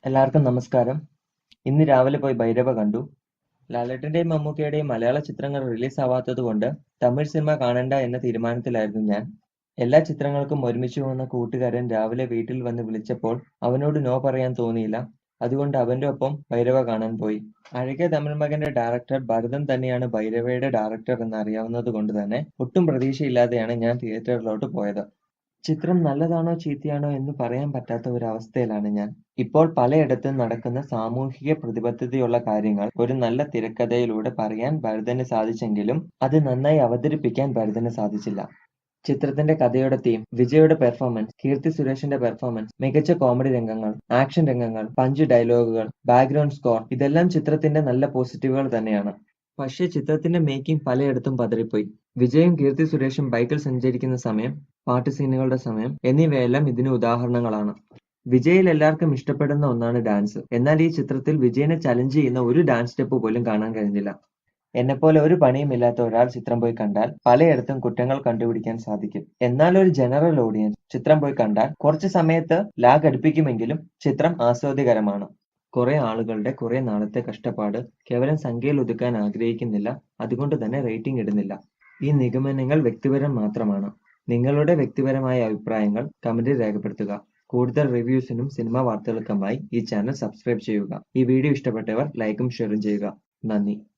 എല്ലാവർക്കും നമസ്കാരം. ഇന്ന് രാവിലെ പോയി ഭൈരവ കണ്ടു. ലാലേട്ടന്റെയും മമ്മൂക്കയുടെയും മലയാള ചിത്രങ്ങൾ റിലീസ് ആവാത്തത് കൊണ്ട് തമിഴ് സിനിമ കാണണ്ട എന്ന തീരുമാനത്തിലായിരുന്നു ഞാൻ. എല്ലാ ചിത്രങ്ങൾക്കും ഒരുമിച്ച് പോകുന്ന കൂട്ടുകാരൻ രാവിലെ വീട്ടിൽ വന്ന് വിളിച്ചപ്പോൾ അവനോട് നോ പറയാൻ തോന്നിയില്ല. അതുകൊണ്ട് അവന്റെ ഒപ്പം ഭൈരവ കാണാൻ പോയി. അഴകിയ തമിഴ് മകന്റെ ഡയറക്ടർ ഭരതൻ തന്നെയാണ് ഭൈരവയുടെ ഡയറക്ടർ എന്ന് അറിയാവുന്നത് കൊണ്ട് തന്നെ ഒട്ടും പ്രതീക്ഷയില്ലാതെയാണ് ഞാൻ തിയേറ്ററിലോട്ട് പോയത്. ചിത്രം നല്ലതാണോ ചീത്തയാണോ എന്ന് പറയാൻ പറ്റാത്ത ഒരവസ്ഥയിലാണ് ഞാൻ. ഇപ്പോൾ പലയിടത്തും നടക്കുന്ന സാമൂഹിക പ്രതിബദ്ധതയുള്ള കാര്യങ്ങൾ ഒരു നല്ല തിരക്കഥയിലൂടെ പറയാൻ ഭരതന് സാധിച്ചെങ്കിലും അത് നന്നായി അവതരിപ്പിക്കാൻ ഭരതന് സാധിച്ചില്ല. ചിത്രത്തിന്റെ കഥയുടെ തീം, വിജയുടെ പെർഫോമൻസ്, കീർത്തി സുരേഷിന്റെ പെർഫോമൻസ്, മികച്ച കോമഡി രംഗങ്ങൾ, ആക്ഷൻ രംഗങ്ങൾ, പഞ്ച് ഡയലോഗുകൾ, ബാക്ക്ഗ്രൗണ്ട് സ്കോർ ഇതെല്ലാം ചിത്രത്തിന്റെ നല്ല പോസിറ്റീവുകൾ തന്നെയാണ്. പക്ഷേ ചിത്രത്തിന്റെ മേക്കിംഗ് പലയിടത്തും പതറിപ്പോയി. വിജയും കീർത്തി സുരേഷും ബൈക്കിൽ സഞ്ചരിക്കുന്ന സമയം, പാട്ട് സീനുകളുടെ സമയം എന്നിവയെല്ലാം ഇതിന് ഉദാഹരണങ്ങളാണ്. വിജയിൽ എല്ലാവർക്കും ഇഷ്ടപ്പെടുന്ന ഒന്നാണ് ഡാൻസ്. എന്നാൽ ഈ ചിത്രത്തിൽ വിജയനെ ചലഞ്ച് ചെയ്യുന്ന ഒരു ഡാൻസ് സ്റ്റെപ്പ് പോലും കാണാൻ കഴിഞ്ഞില്ല. എന്നെപ്പോലെ ഒരു പണിയുമില്ലാത്ത ഒരാൾ ചിത്രം പോയി കണ്ടാൽ പലയിടത്തും കുറ്റങ്ങൾ കണ്ടുപിടിക്കാൻ സാധിക്കും. എന്നാൽ ഒരു ജനറൽ ഓഡിയൻസ് ചിത്രം പോയി കണ്ടാൽ കുറച്ച് സമയത്ത് ലാഗ് അടുപ്പിക്കുമെങ്കിലും ചിത്രം ആസ്വാദ്യകരമാണ്. കുറെ ആളുകളുടെ കുറെ നാളത്തെ കഷ്ടപ്പാട് കേവലം സംഖ്യയിൽ ഒതുക്കാൻ ആഗ്രഹിക്കുന്നില്ല. അതുകൊണ്ട് തന്നെ റേറ്റിംഗ് ഇടുന്നില്ല. ഈ നിഗമനങ്ങൾ വ്യക്തിപരം മാത്രമാണ്. നിങ്ങളുടെ വ്യക്തിപരമായ അഭിപ്രായങ്ങൾ കമന്റിൽ രേഖപ്പെടുത്തുക. കൂടുതൽ റിവ്യൂസിനും സിനിമാ വാർത്തകൾക്കുമായി ഈ ചാനൽ സബ്സ്ക്രൈബ് ചെയ്യുക. ഈ വീഡിയോ ഇഷ്ടപ്പെട്ടവർ ലൈക്കും ഷെയറും ചെയ്യുക. നന്ദി.